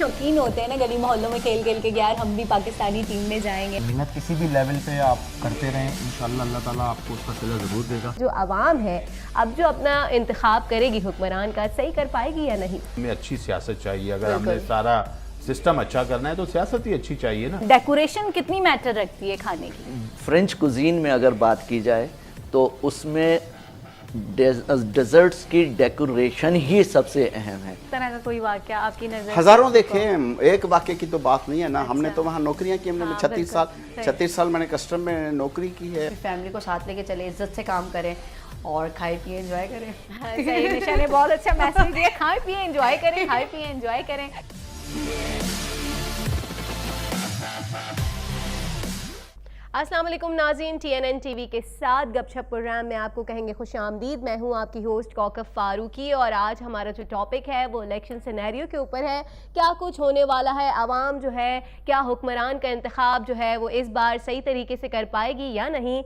शौकीन होते हैं ना गली मोहल्लों में खेल खेल के, यार हम भी पाकिस्तानी टीम में जाएंगे। मेहनत किसी भी लेवल पे आप करते रहें, इंशाल्लाह अल्लाह ताला आपको उसका सिला ज़रूर देगा। जो आवाम है अब जो अपना इंतखाब करेगी हुक्मरान का, सही कर पाएगी या नहीं? हमें अच्छी सियासत चाहिए। अगर हमने सारा सिस्टम अच्छा करना है तो सियासत ही अच्छी चाहिए ना। डेकोरेशन कितनी मैटर रखती है खाने की? फ्रेंच कुजीन में अगर बात की जाए तो उसमें डेजर्ट्स की डेकोरेशन ही सबसे अहम है। इस तरह का कोई वाकया आपकी नजर? हजारों देखे हैं, एक वाक्य की तो बात नहीं है ना। हमने तो वहाँ नौकरियाँ की, हमने 36 साल मैंने कस्टम में नौकरी की है। फैमिली को साथ लेके चले, इज्जत से काम करें और खाए पिए एंजॉय करें। सही, निशा ने बहुत अच्छा मैसेज दिया, खाएं पिए एंजॉय करें, खाएं पिए एंजॉय करें। अस्सलाम वालेकुम नाज़रीन, TNN TV के साथ गपशप प्रोग्राम में आपको कहेंगे खुश आमदीद। मैं हूं आपकी होस्ट कौकब फारूकी और आज हमारा जो टॉपिक है वो इलेक्शन सिनेरियो के ऊपर है। क्या कुछ होने वाला है, आवाम जो है क्या हुक्मरान का इंतखाब जो है वो इस बार सही तरीके से कर पाएगी या नहीं।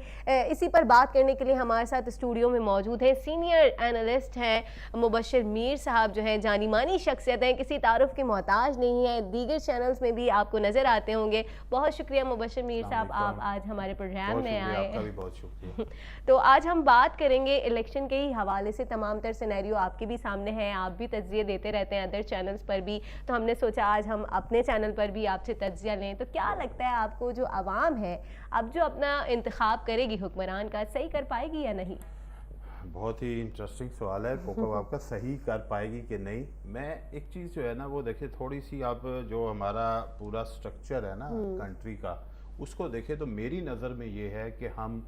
इसी पर बात करने के लिए हमारे साथ स्टूडियो में मौजूद हैं सीनियर एनालिस्ट हैं मुबश्शिर मीर साहब, जो हैं जानी मानी शख्सियत हैं, किसी तारुफ के मोहताज नहीं है, दीगर चैनल्स में भी आपको नज़र आते होंगे। बहुत शुक्रिया मुबश्शिर मीर साहब, आप आज हमारे प्रोग्राम में आए। आपका भी बहुत शुक्रिया। तो आज हम बात करेंगे इलेक्शन के ही हवाले से। तमाम तर सिनेरियो आपके भी सामने हैं, आप भी तज्जिए देते रहते हैं अदर चैनल्स पर भी, तो हमने सोचा आज हम अपने चैनल पर भी आपसे तज्जिया लें। तो क्या लगता है आपको, जो आवाम है अब जो अपना इंतखाब करेगी हुक्मरान का, सही कर पाएगी या नहीं? बहुत ही इंटरेस्टिंग सवाल है कोकब आपका, सही कर पाएगी कि नहीं। मैं एक चीज़ जो है ना वो देखिए, थोड़ी सी आप जो हमारा पूरा स्ट्रक्चर है ना कंट्री का, उसको देखें तो मेरी नज़र में ये है कि हम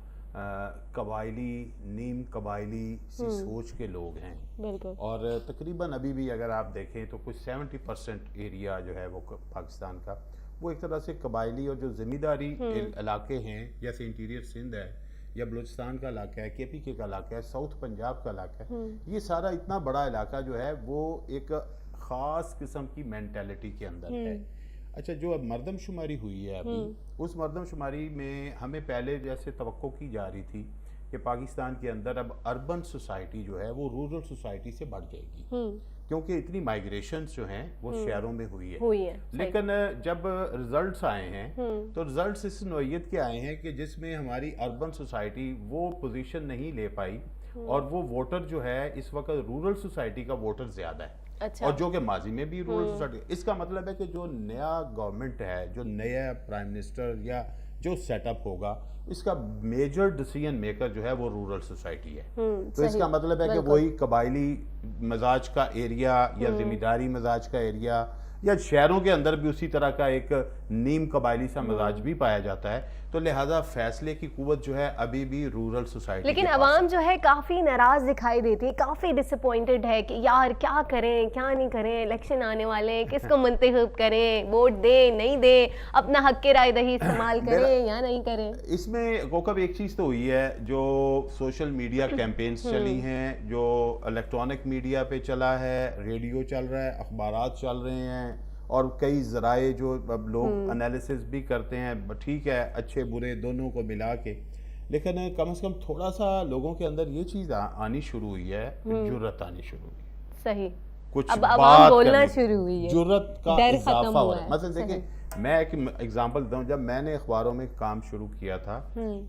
कबायली, नीम कबायली सी सोच के लोग हैं। बिल्कुल। और तकरीबन अभी भी अगर आप देखें तो कुछ 70% एरिया जो है वो पाकिस्तान का वो एक तरह से कबायली और जो ज़मींदारी इलाके हैं, जैसे इंटीरियर सिंध है या बलूचिस्तान का इलाका है, KPK का इलाका है, साउथ पंजाब का इलाका है, ये सारा इतना बड़ा इलाका जो है वो एक ख़ास किस्म की मेंटालिटी के अंदर है। अच्छा, जो अब मरदमशुमारी हुई है अभी, उस मरदमशुमारी में हमें पहले जैसे तवक्को की जा रही थी कि पाकिस्तान के अंदर अब अर्बन सोसाइटी जो है वो रूरल सोसाइटी से बढ़ जाएगी, क्योंकि इतनी माइग्रेशंस जो हैं वो शहरों में हुई है। लेकिन जब रिजल्ट्स आए हैं तो रिजल्ट्स इस नौइयत के आए हैं कि जिसमें हमारी अर्बन सोसाइटी वो पोजीशन नहीं ले पाई, और वो वोटर जो है इस वक्त रूरल सोसाइटी का वोटर ज़्यादा है। अच्छा। और जो कि माजी में भी रूरल सोसाइटी, इसका मतलब है कि जो नया गवर्नमेंट है, जो नया प्राइम मिनिस्टर या जो सेटअप होगा, इसका मेजर डिसीजन मेकर जो है वो रूरल सोसाइटी है। तो इसका मतलब है कि वही कबायली मिजाज का एरिया या जिम्मेदारी मिजाज का एरिया, या शहरों के अंदर भी उसी तरह का एक नीम कबायली सा मिजाज भी पाया जाता है। तो लिहाजा फैसले की कुव्वत जो है अभी भी रूरल सोसाइटी। लेकिन अवाम जो है काफ़ी नाराज़ दिखाई देती है, काफ़ी डिसअपॉइंटेड है कि यार क्या करें क्या नहीं करें, इलेक्शन आने वाले हैं, किसको मुंतखब करें, वोट दें नहीं दें, अपना हक के राय दही इस्तेमाल करें या नहीं करें। इसमें कोकब एक चीज़ तो हुई है, जो सोशल मीडिया कैंपेन्स चली हैं, जो इलेक्ट्रॉनिक मीडिया पे चला है, रेडियो चल रहा है, अखबारात चल रहे हैं, और कई ज़राए जो अब लोग एनालिसिस भी करते हैं, ठीक है, अच्छे बुरे दोनों को मिला के। लेकिन कम से कम थोड़ा सा लोगों के अंदर ये चीज़ आनी शुरू हुई है, जुर्रत आनी शुरू हुई। सही, कुछ अब आवाम बोलना शुरू हुई है, जुर्रत का डर इजाफा खत्म हो हुआ रहा है। है। मतलब देखें, मैं एक एग्जांपल दूं, जब मैंने अखबारों में काम शुरू किया था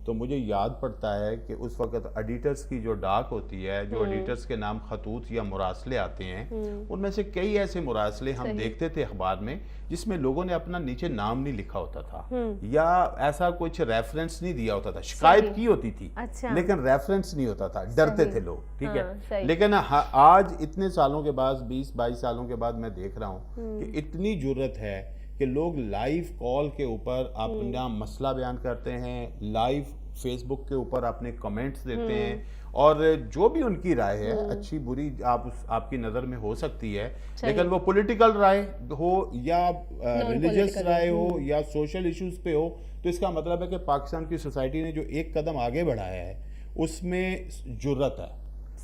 तो मुझे याद पड़ता है कि उस वक्त एडिटर्स की जो डाक होती है, जो एडिटर्स के नाम खतूत या मुरासले आते हैं, उनमें से कई ऐसे मुरासले हम देखते थे अखबार में जिसमें लोगों ने अपना नीचे नाम नहीं लिखा होता था, या ऐसा कुछ रेफरेंस नहीं दिया होता था। शिकायत की होती थी, अच्छा। लेकिन रेफरेंस नहीं होता था, डरते थे लोग, ठीक है। लेकिन आज इतने सालों के बाद, 20-22 सालों के बाद, मैं देख रहा हूँ कि इतनी जुर्रत है कि लोग लाइव कॉल के ऊपर अपना मसला बयान करते हैं, लाइव फेसबुक के ऊपर अपने कमेंट्स देते हैं, और जो भी उनकी राय है, अच्छी बुरी आपकी नज़र में हो सकती है, लेकिन वो पॉलिटिकल राय हो या रिलीजियस राय हो या सोशल इश्यूज पे हो, तो इसका मतलब है कि पाकिस्तान की सोसाइटी ने जो एक कदम आगे बढ़ाया है उसमें जुर्रत है।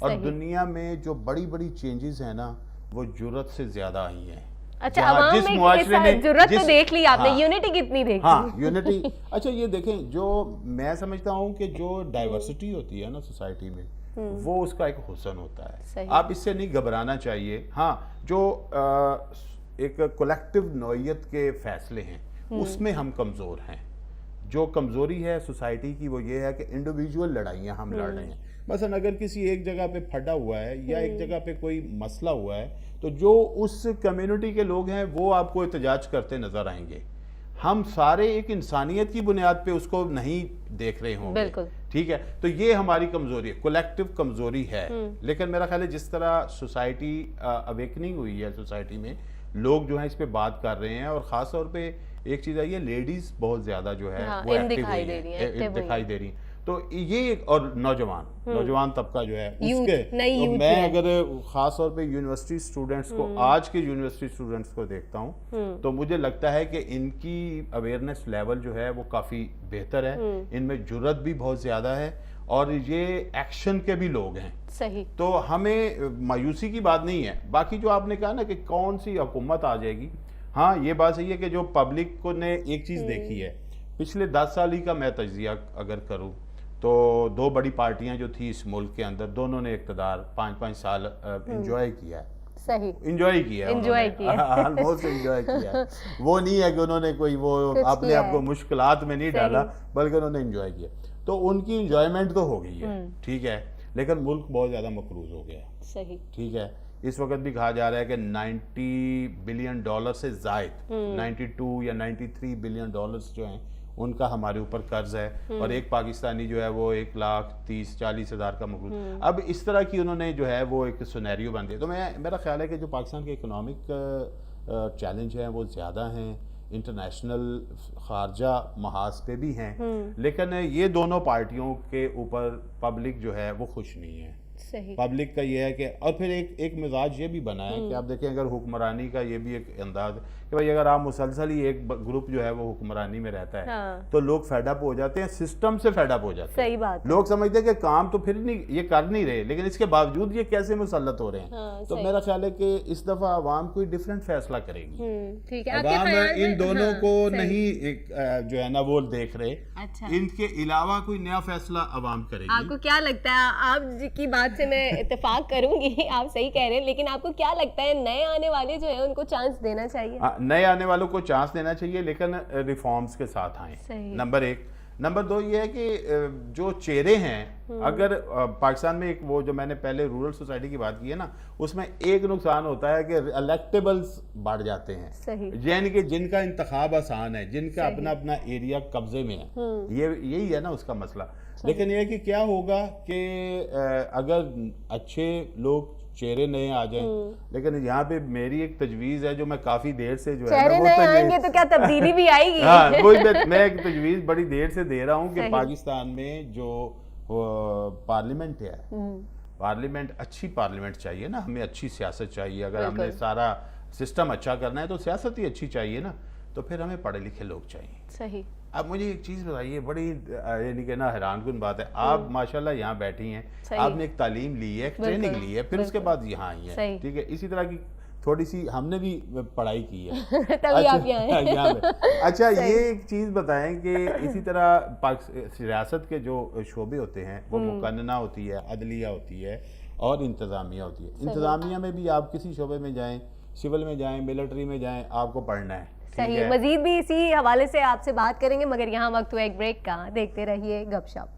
और दुनिया में जो बड़ी बड़ी चेंजेस हैं ना, वो जुर्रत से ज़्यादा आई हैं। अच्छा, अवाम में जुर्रत तो देख ली आपने, यूनिटी कितनी देखी? हाँ, यूनिटी। अच्छा, ये देखें, जो मैं समझता हूँ कि जो डाइवर्सिटी होती है ना सोसाइटी में, वो उसका एक हुस्न होता है। आप इससे नहीं घबराना चाहिए। हाँ, जो ایک کولیکٹیو نوعیت کے فیصلے ہیں اس میں ہم کمزور ہیں. جو کمزوری ہے سوسائٹی کی وہ یہ ہے کہ انڈیویجول لڑائیاں ہم لڑ رہے ہیں. مثلا اگر کسی ایک جگہ پہ پھٹا ہوا ہے یا ایک جگہ پہ کوئی مسئلہ ہوا ہے تو جو اس کمیونٹی کے لوگ ہیں وہ آپ کو احتجاج کرتے نظر آئیں گے. ہم سارے ایک انسانیت کی بنیاد پہ اس کو نہیں دیکھ رہے ہوں گے. ٹھیک ہے, تو یہ ہماری کمزوری ہے, کولیکٹیو کمزوری ہے. لیکن میرا خیال ہے جس طرح سوسائٹی اویکننگ ہوئی ہے, سوسائٹی میں لوگ جو ہیں اس پہ بات کر رہے ہیں, اور خاص طور پہ ایک چیز آئی ہے لیڈیز بہت زیادہ جو ہے وہ ایکٹیو ہوئی ہیں, دکھائی دے رہی ہیں. تو یہ اور نوجوان طبقہ جو ہے اس کے, میں اگر خاص طور پہ یونیورسٹی اسٹوڈنٹس کو, آج کے یونیورسٹی اسٹوڈنٹس کو دیکھتا ہوں تو مجھے لگتا ہے کہ ان کی اویئرنیس لیول جو ہے وہ کافی بہتر ہے, ان میں جرت بھی بہت زیادہ ہے, اور یہ ایکشن کے بھی لوگ ہیں. صحیح. تو ہمیں مایوسی کی بات نہیں ہے. باقی جو آپ نے کہا نا کہ کون سی حکومت آ جائے گی, ہاں یہ بات صحیح ہے کہ جو پبلک کو نے ایک چیز دیکھی ہے پچھلے 10 سال ہی کا میں تجزیہ اگر کروں تو 2 بڑی پارٹیاں جو تھی اس ملک کے اندر, دونوں نے اقتدار 5 سال انجوائے کیا ہے. صحیح. انجوائے کیا آلموسٹ انجوائے کیا. وہ نہیں ہے کہ انہوں نے کوئی وہ اپنے آپ کو مشکلات میں نہیں ڈالا, بلکہ انہوں نے انجوائے کیا. تو ان کی انجوائمنٹ تو ہو گئی ہے, ٹھیک ہے, لیکن ملک بہت زیادہ مقروض ہو گیا. صحیح. ٹھیک ہے, اس وقت بھی کہا جا رہا ہے کہ $90 بلین سے زائد 92 یا 93 بلین ڈالرز جو ہیں ان کا ہمارے اوپر قرض ہے, اور ایک پاکستانی جو ہے وہ 1,30,40,000 کا مقروض. اب اس طرح کی انہوں نے جو ہے وہ ایک سینیریو بن دیا. تو میرا خیال ہے کہ جو پاکستان کے اکنامک چیلنج ہیں وہ زیادہ ہیں, انٹرنیشنل خارجہ محاذ پہ بھی ہیں, لیکن یہ دونوں پارٹیوں کے اوپر پبلک جو ہے وہ خوش نہیں ہے. پبلک کا یہ ہے کہ, اور پھر ایک مزاج یہ بھی بنا ہے کہ آپ دیکھیں اگر حکمرانی کا یہ بھی ایک انداز کہ بھائی اگر آپ مسلسل ہی ایک گروپ جو ہے وہ حکمرانی میں رہتا ہے تو لوگ فیڈ اپ ہو جاتے ہیں, سسٹم سے فیڈ اپ ہو جاتے ہیں. صحیح بات. لوگ سمجھتے ہیں کہ کام تو پھر نہیں یہ کر نہیں رہے, لیکن اس کے باوجود یہ کیسے مسلط ہو رہے ہیں. تو میرا خیال ہے کہ اس دفعہ عوام کوئی ڈیفرنٹ فیصلہ کرے گی. عوام ان دونوں کو نہیں جو ہے نا وہ دیکھ رہے, ان کے علاوہ کوئی نیا فیصلہ عوام کرے گی. آپ کو کیا لگتا ہے, آپ کی بات سے میں اتفاق کروں گی, آپ صحیح کہہ رہے ہیں, لیکن آپ کو کیا لگتا ہے نئے آنے والے جو ہیں ان کو چانس دینا چاہیے؟ نئے آنے والوں کو چانس دینا چاہیے, لیکن ریفارمز کے ساتھ آئیں. نمبر 1. نمبر 2 یہ ہے کہ جو چہرے ہیں, اگر پاکستان میں ایک وہ جو میں نے پہلے رورل سوسائٹی کی بات کی ہے نا, اس میں ایک نقصان ہوتا ہے کہ الیکٹیبلز بڑھ جاتے ہیں, یعنی کہ جن کا انتخاب آسان ہے, جن کا اپنا اپنا ایریا قبضے میں ہے, یہی ہے نا اس کا مسئلہ. لیکن یہ کہ کیا ہوگا کہ اگر اچھے لوگ چہرے نئے آ جائیں, لیکن یہاں پہ میری ایک تجویز ہے جو میں کافی دیر سے جو ہے چہرے نئے آئیں گے تو کیا تبدیلی بھی آئے گی. ہاں, میں ایک تجویز بڑی دیر سے دے رہا ہوں کہ پاکستان میں جو پارلیمنٹ ہے, پارلیمنٹ اچھی پارلیمنٹ چاہیے نا, ہمیں اچھی سیاست چاہیے. اگر ہم نے سارا سسٹم اچھا کرنا ہے تو سیاست ہی اچھی چاہیے نا, تو پھر ہمیں پڑھے لکھے لوگ چاہیے. صحیح. اب مجھے ایک چیز بتائیے, بڑی یعنی کہ نا حیران کن بات ہے, آپ ماشاءاللہ یہاں بیٹھی ہیں, آپ نے ایک تعلیم لی ہے, ایک ٹریننگ لی ہے, پھر اس کے بعد یہاں آئی ہیں, ٹھیک ہے. اسی طرح کی تھوڑی سی ہم نے بھی پڑھائی کی ہے, تبھی آپ یہاں ہیں. اچھا یہ ایک چیز بتائیں کہ اسی طرح ریاست کے جو شعبے ہوتے ہیں وہ مقننہ ہوتی ہے, عدلیہ ہوتی ہے, اور انتظامیہ ہوتی ہے. انتظامیہ میں بھی آپ کسی شعبے میں جائیں, سول میں جائیں, ملٹری میں جائیں, آپ کو پڑھنا ہے. صحیح. مزید بھی اسی حوالے سے آپ سے بات کریں گے, مگر یہاں وقت ہوا ایک بریک کا. دیکھتے رہیے گپ شپ.